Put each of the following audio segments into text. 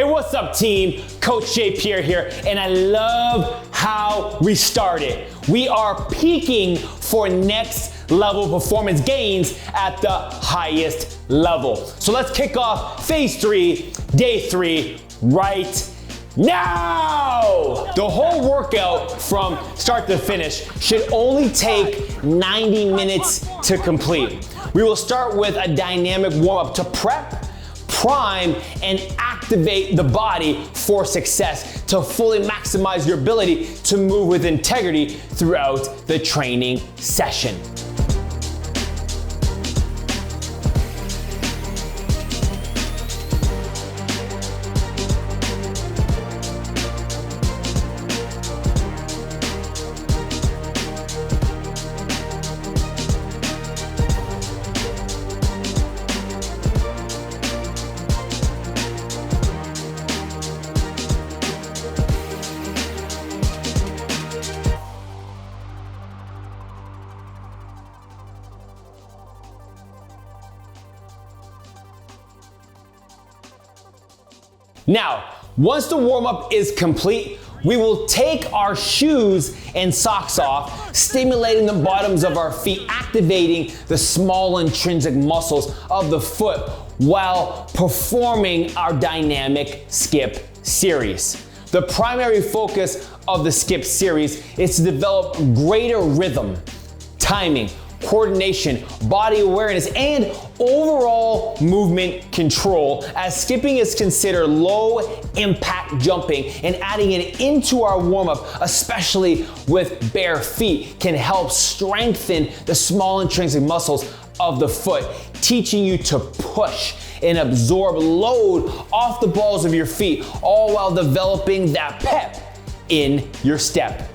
Hey, what's up team? Coach Shea, Pierre here, and I love how we started. We are peaking for next level performance gains at the highest level. So let's kick off phase 3, day 3, right now. The whole workout from start to finish should only take 90 minutes to complete. We will start with a dynamic warm-up to prep, prime, and activate the body for success to fully maximize your ability to move with integrity throughout the training session. Now, once the warm-up is complete, we will take our shoes and socks off, stimulating the bottoms of our feet, activating the small intrinsic muscles of the foot while performing our dynamic skip series. The primary focus of the skip series is to develop greater rhythm, timing, coordination, body awareness, and overall movement control, as skipping is considered low impact jumping, and adding it into our warm-up, especially with bare feet, can help strengthen the small intrinsic muscles of the foot, teaching you to push and absorb load off the balls of your feet, all while developing that pep in your step.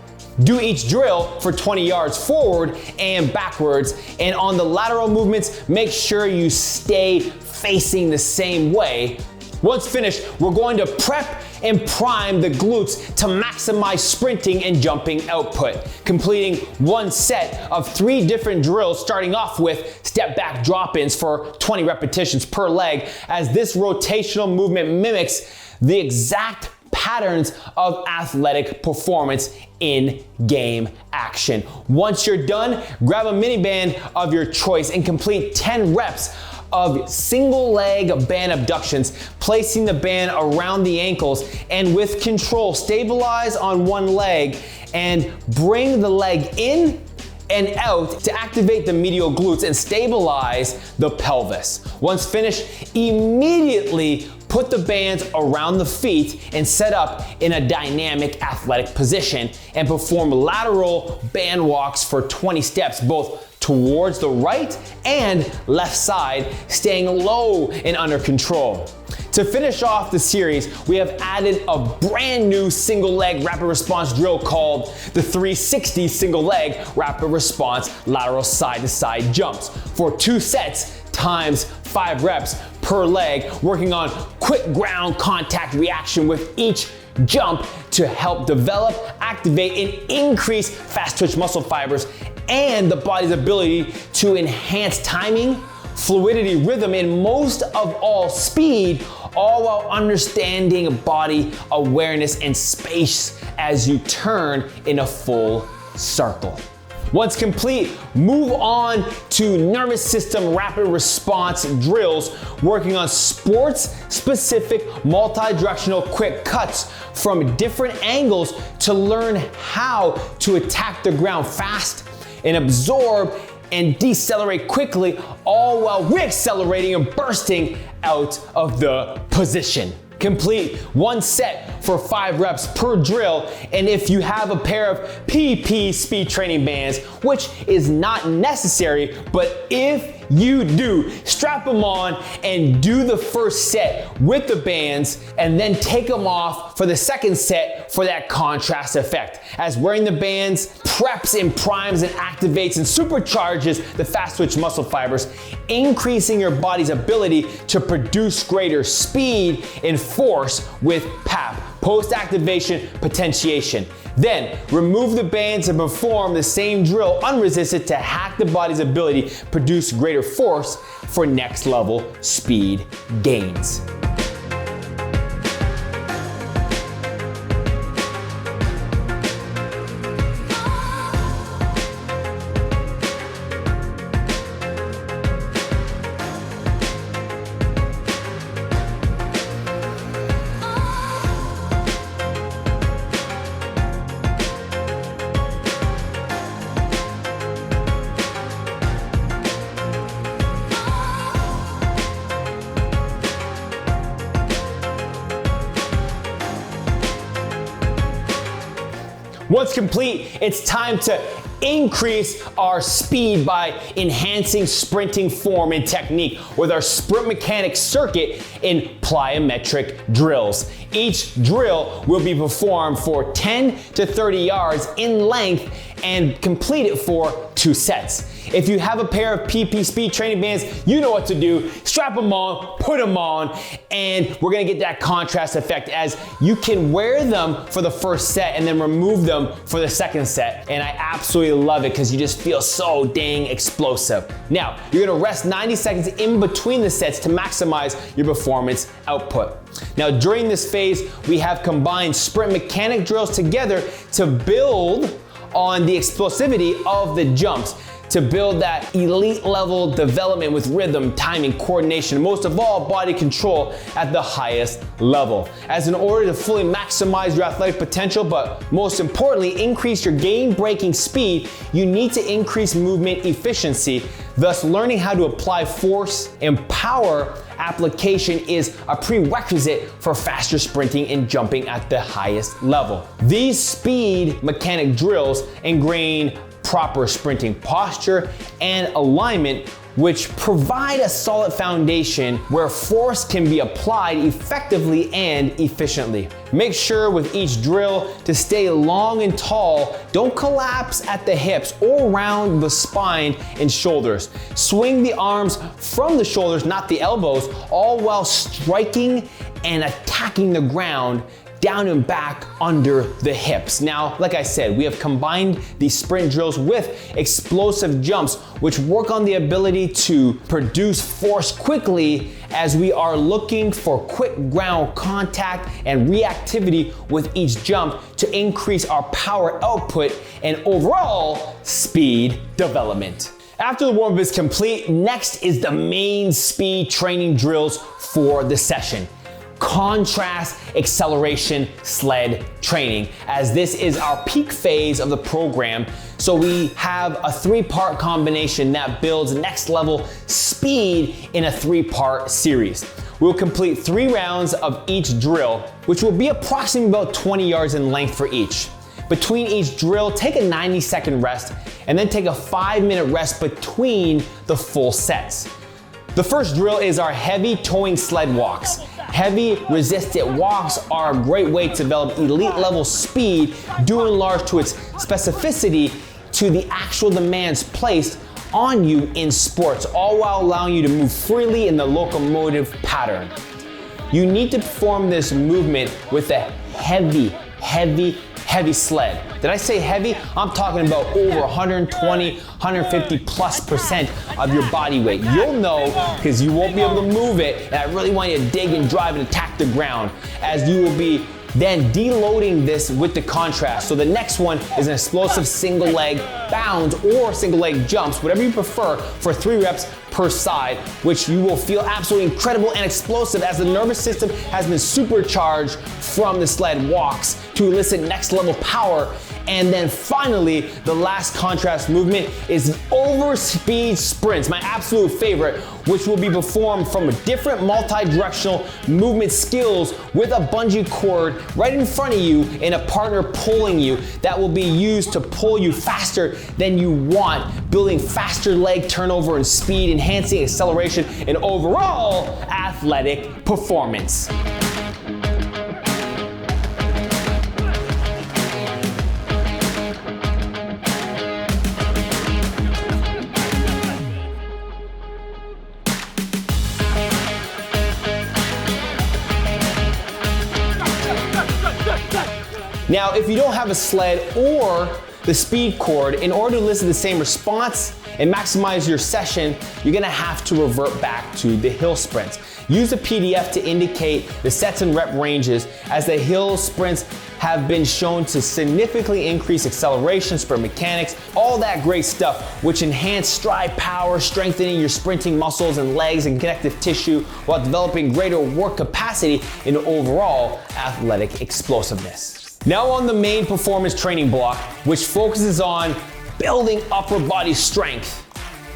Do each drill for 20 yards forward and backwards, and on the lateral movements, make sure you stay facing the same way. Once finished, we're going to prep and prime the glutes to maximize sprinting and jumping output, completing one set of 3 different drills, starting off with step back drop-ins for 20 repetitions per leg, as this rotational movement mimics the exact patterns of athletic performance in game action. Once you're done, grab a mini band of your choice and complete 10 reps of single leg band abductions, placing the band around the ankles, and with control, stabilize on one leg and bring the leg in and out to activate the medial glutes and stabilize the pelvis. Once finished, immediately put the bands around the feet and set up in a dynamic athletic position and perform lateral band walks for 20 steps, both towards the right and left side, staying low and under control. To finish off the series, we have added a brand new single leg rapid response drill called the 360 single leg rapid response lateral side to side jumps for 2 sets times 5 reps per leg, working on quick ground contact reaction with each jump to help develop, activate, and increase fast twitch muscle fibers and the body's ability to enhance timing, fluidity, rhythm, and most of all, speed, all while understanding body awareness and space as you turn in a full circle. Once complete, move on to nervous system rapid response drills, working on sports-specific multi-directional quick cuts from different angles to learn how to attack the ground fast and absorb and decelerate quickly, all while re-accelerating and bursting out of the position. Complete one set for 5 reps per drill, and if you have a pair of PP speed training bands, which is not necessary, but if you do, strap them on and do the first set with the bands and then take them off for the second set for that contrast effect, as wearing the bands preps and primes and activates and supercharges the fast twitch muscle fibers, increasing your body's ability to produce greater speed and force with PAP, post-activation potentiation. Then remove the bands and perform the same drill unresisted to hack the body's ability to produce greater force for next level speed gains. Once complete, it's time to increase our speed by enhancing sprinting form and technique with our sprint mechanics circuit in plyometric drills. Each drill will be performed for 10 to 30 yards in length and completed for 2 sets. If you have a pair of PP speed training bands, you know what to do. Strap them on, put them on, and we're gonna get that contrast effect as you can wear them for the first set and then remove them for the second set. And I absolutely love it because you just feel so dang explosive. Now, you're gonna rest 90 seconds in between the sets to maximize your performance output. Now, during this phase, we have combined sprint mechanic drills together to build on the explosivity of the jumps, to build that elite level development with rhythm, timing, coordination, and most of all, body control at the highest level. As in order to fully maximize your athletic potential, but most importantly, increase your game-breaking speed, you need to increase movement efficiency. Thus, learning how to apply force and power application is a prerequisite for faster sprinting and jumping at the highest level. These speed mechanic drills ingrain proper sprinting posture and alignment, which provide a solid foundation where force can be applied effectively and efficiently. Make sure with each drill to stay long and tall. Don't collapse at the hips or around the spine and shoulders. Swing the arms from the shoulders, not the elbows, all while striking and attacking the ground down and back under the hips. Now, like I said, we have combined these sprint drills with explosive jumps, which work on the ability to produce force quickly as we are looking for quick ground contact and reactivity with each jump to increase our power output and overall speed development. After the warm-up is complete, next is the main speed training drills for the session. Contrast acceleration sled training, as this is our peak phase of the program. So we have a 3-part combination that builds next level speed in a 3-part series. We'll complete 3 rounds of each drill, which will be approximately about 20 yards in length for each. Between each drill, take a 90-second rest and then take a 5-minute rest between the full sets. The first drill is our heavy towing sled walks. Heavy resisted walks are a great way to develop elite level speed, due in large to its specificity to the actual demands placed on you in sports, all while allowing you to move freely in the locomotive pattern. You need to perform this movement with a heavy sled. Did I say heavy? I'm talking about over 120, 150+% of your body weight. You'll know because you won't be able to move it, and I really want you to dig and drive and attack the ground, as you will be then deloading this with the contrast. So the next one is an explosive single leg bounds or single leg jumps, whatever you prefer, for 3 reps per side, which you will feel absolutely incredible and explosive as the nervous system has been supercharged from the sled walks to elicit next level power. And then finally, the last contrast movement is over speed sprints, my absolute favorite, which will be performed from different multi-directional movement skills with a bungee cord right in front of you and a partner pulling you that will be used to pull you faster than you want, building faster leg turnover and speed, enhancing acceleration and overall athletic performance. Now, if you don't have a sled or the speed cord, in order to elicit the same response and maximize your session, you're gonna have to revert back to the hill sprints. Use a PDF to indicate the sets and rep ranges, as the hill sprints have been shown to significantly increase acceleration, sprint mechanics, all that great stuff, which enhance stride power, strengthening your sprinting muscles and legs and connective tissue while developing greater work capacity and overall athletic explosiveness. Now on the main performance training block, which focuses on building upper body strength.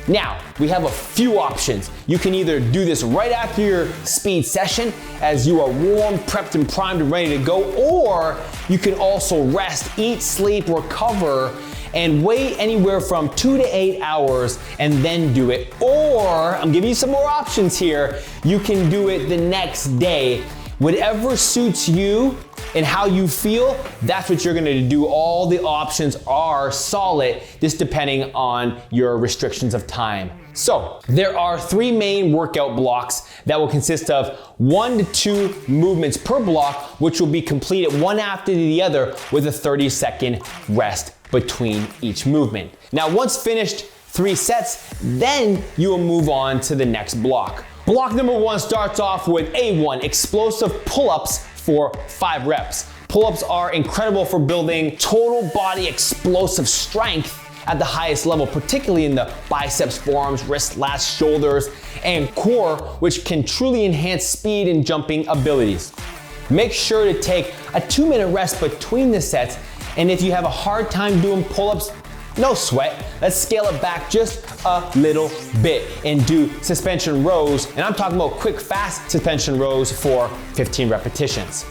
Now, we have a few options. You can either do this right after your speed session as you are warm, prepped, and primed and ready to go, or you can also rest, eat, sleep, recover, and wait anywhere from 2 to 8 hours and then do it. Or, I'm giving you some more options here, you can do it the next day. Whatever suits you and how you feel, that's what you're gonna do. All the options are solid, just depending on your restrictions of time. So, there are 3 main workout blocks that will consist of 1 to 2 movements per block, which will be completed one after the other with a 30-second rest between each movement. Now, once finished 3 sets, then you will move on to the next block. Block number 1 starts off with A1, explosive pull-ups for 5 reps. Pull-ups are incredible for building total body explosive strength at the highest level, particularly in the biceps, forearms, wrists, lats, shoulders, and core, which can truly enhance speed and jumping abilities. Make sure to take a 2-minute rest between the sets, and if you have a hard time doing pull-ups, no sweat. Let's scale it back just a little bit and do suspension rows. And I'm talking about quick, fast suspension rows for 15 repetitions.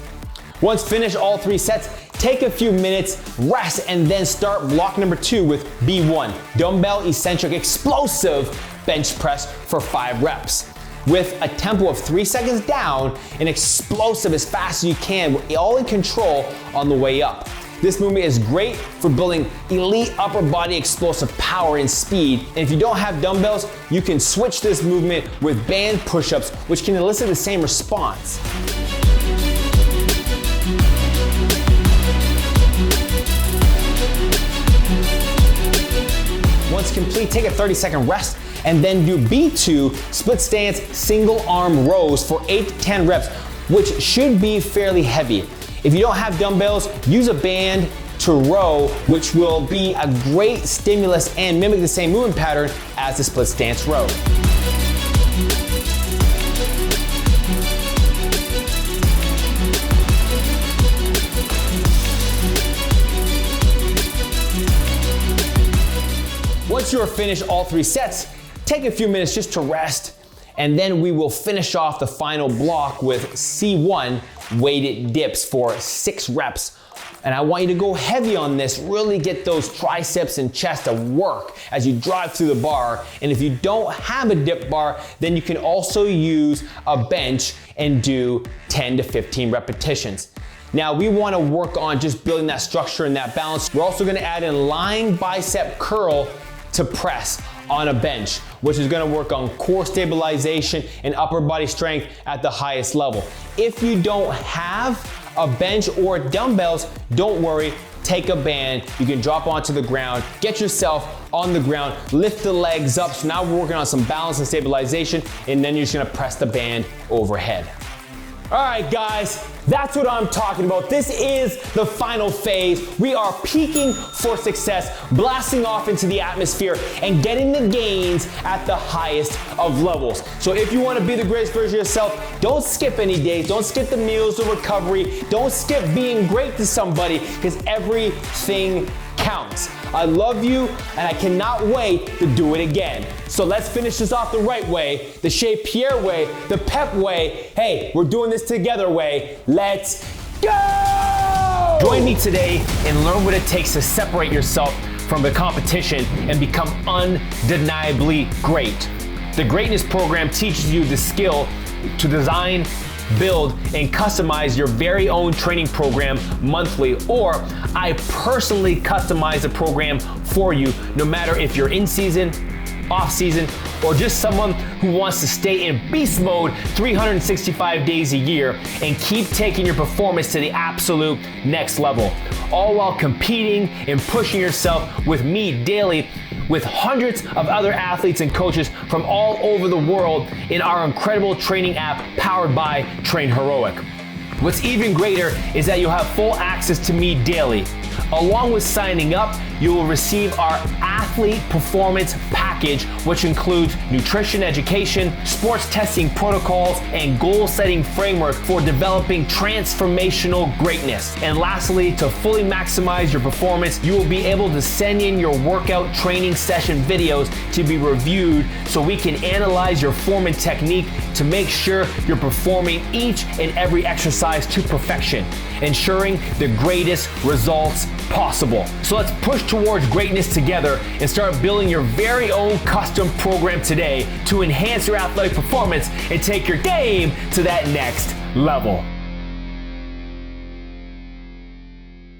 Once finished all 3 sets, take a few minutes, rest, and then start block number 2 with B1, dumbbell eccentric explosive bench press for 5 reps. With a tempo of 3 seconds down and explosive as fast as you can, all in control on the way up. This movement is great for building elite upper body explosive power and speed. And if you don't have dumbbells, you can switch this movement with band push-ups, which can elicit the same response. Once complete, take a 30-second rest and then do B2 split stance single arm rows for 8 to 10 reps, which should be fairly heavy. If you don't have dumbbells, use a band to row, which will be a great stimulus and mimic the same movement pattern as the split stance row. Once you are finished all 3 sets, take a few minutes just to rest, and then we will finish off the final block with C1 weighted dips for 6 reps. And I want you to go heavy on this, really get those triceps and chest to work as you drive through the bar. And if you don't have a dip bar, then you can also use a bench and do 10 to 15 repetitions. Now we want to work on just building that structure and that balance. We're also going to add in lying bicep curl to press on a bench, which is gonna work on core stabilization and upper body strength at the highest level. If you don't have a bench or dumbbells, don't worry, take a band, you can drop onto the ground, get yourself on the ground, lift the legs up. So now we're working on some balance and stabilization, and then you're just gonna press the band overhead. All right, guys, that's what I'm talking about. This is the final phase. We are peaking for success, blasting off into the atmosphere and getting the gains at the highest of levels. So if you want to be the greatest version of yourself, don't skip any days. Don't skip the meals, the recovery. Don't skip being great to somebody, because everything counts. I love you, and I cannot wait to do it again. So let's finish this off the right way, the Shea Pierre way, the pep way. Hey, we're doing this together way. Let's go! Join me today and learn what it takes to separate yourself from the competition and become undeniably great. The Greatness Program teaches you the skill to design, build, and customize your very own training program monthly, or I personally customize the program for you, no matter if you're in season, off season, or just someone who wants to stay in beast mode 365 days a year and keep taking your performance to the absolute next level, all while competing and pushing yourself with me daily, with hundreds of other athletes and coaches from all over the world in our incredible training app powered by Train Heroic. What's even greater is that you'll have full access to me daily. Along with signing up, you will receive our Athlete Performance Package package, which includes nutrition education, sports testing protocols, and goal-setting framework for developing transformational greatness. And lastly, to fully maximize your performance, you will be able to send in your workout training session videos to be reviewed so we can analyze your form and technique to make sure you're performing each and every exercise to perfection, ensuring the greatest results possible. So let's push towards greatness together and start building your very own custom program today to enhance your athletic performance and take your game to that next level.